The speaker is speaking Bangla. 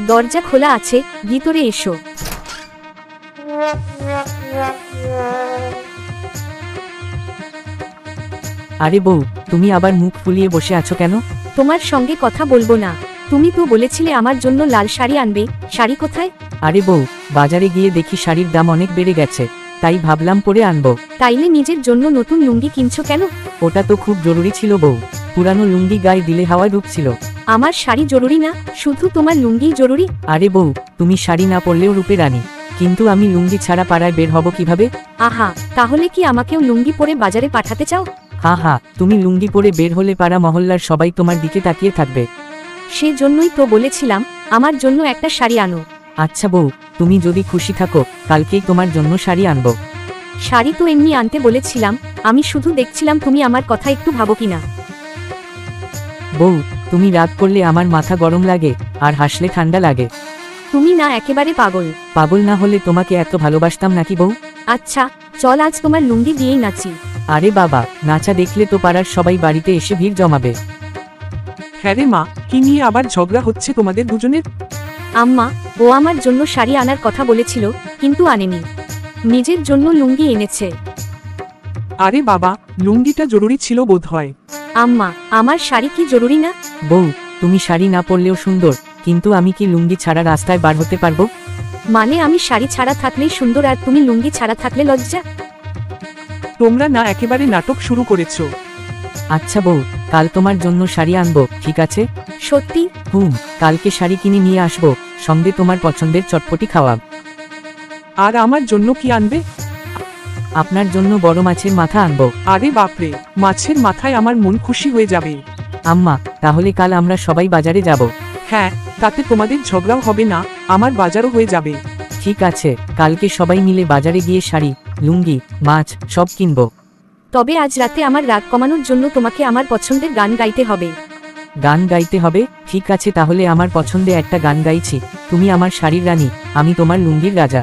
দরজা খোলা আছে, ভিতরে এসো। আরে বউ, তুমি আবার মুখ ফুলিয়ে বসে আছো কেন? তোমার সঙ্গে কথা বলবো না। তুমি তো বলেছিলে আমার জন্য লাল শাড়ি আনবে, শাড়ি কোথায়? আরে বউ, বাজারে গিয়ে দেখি শাড়ির দাম অনেক বেড়ে গেছে, তাই ভাবলাম পরে আনবো। তাইলে নিজের জন্য নতুন লুঙ্গি কিনছো কেন? ওটা তো খুব জরুরি ছিল বউ, পুরানো লুঙ্গি গায়ে দিলে হাওয়ায় ঢুকছিল। আমার শাড়ি জরুরি না, শুধু তোমার লুঙ্গি জরুরি। আরে বউ, তুমি শাড়ি না পরলেও রূপে রানী, কিন্তু আমি লুঙ্গি ছাড়া পাড়ায় বের হব কিভাবে? আহা, তাহলে কি আমাকেও লুঙ্গি পরে বাজারে পাঠাতে চাও? হা হা, তুমি লুঙ্গি পরে বের হলে পাড়া মহল্লার সবাই তোমার দিকে তাকিয়ে থাকবে। সেজন্যই তো বলেছিলাম আমার জন্য একটা শাড়ি আনো। আচ্ছা বউ, তুমি যদি খুশি থাকো কালকেই তোমার জন্য শাড়ি আনবো। শাড়ি তো এমনি আনতে বলেছিলাম, আমি শুধু দেখছিলাম তুমি আমার কথা একটু ভাবো কিনা। বউ, তুমি রাগ করলে আমার মাথা গরম লাগে, আর হাসলে ঠান্ডা লাগে। তুমি না একেবারে পাগল। পাগল না হলে তোমাকে এত ভালোবাসতাম নাকি বউ? আচ্ছা চল আজ তোমার লুঙ্গি দিয়েই নাচি। আরে বাবা, নাচা দেখলে তো পাড়ার সবাই বাড়িতে এসে ভিড় জমাবে। হ্যাঁ রে মা, কি নিয়ে আবার ঝগড়া হচ্ছে তোমাদের দুজনের? আম্মা, ও আমার জন্য শাড়ি আনার কথা বলেছিল, কিন্তু আনেনি। নিজের জন্য লুঙ্গি এনেছে। আরে বাবা, লুঙ্গিটা জরুরি ছিল বোধহয়। আম্মা, আমার শাড়ি কি জরুরি না? বউ, তুমি শাড়ি না পরলেও সুন্দর, কিন্তু আমি কি লুঙ্গি ছাড়া রাস্তায় বার হতে পারবো? মানে আমি শাড়ি ছাড়া থাকলেই সুন্দর আর তুমি লুঙ্গি ছাড়া থাকলে লজ্জা? তোমরা না একেবারে নাটক শুরু করেছো। আচ্ছা বউ, কাল তোমার জন্য শাড়ি আনবো, ঠিক আছে? সত্যি? কালকে শাড়ি কিনে নিয়ে আসবো, সঙ্গে তোমার পছন্দের চটপটি খাওয়াব। আর আমার জন্য কি আনবে? আপনার জন্য বড় মাছের মাথা আনবো। আরে বাপরে, মাছের মাথায় আমার মন খুশি হয়ে যাবে। আম্মা, তাহলে কাল আমরা সবাই বাজারে যাব। হ্যাঁ, তাতে তোমাদের ঝগড়াও হবে না, আমার বাজারও হয়ে যাবে। ঠিক আছে, কালকে সবাই মিলে বাজারে গিয়ে শাড়ি, লুঙ্গি, মাছ সব কিনবো। তবে আজ রাতে আমার রাগ কমানোর জন্য তোমাকে আমার পছন্দের গান গাইতে হবে। গান গাইতে হবে? ঠিক আছে, তাহলে আমার পছন্দে একটা গান গাইছি। তুমি আমার শাড়ির রানী, আমি তোমার লুঙ্গির রাজা।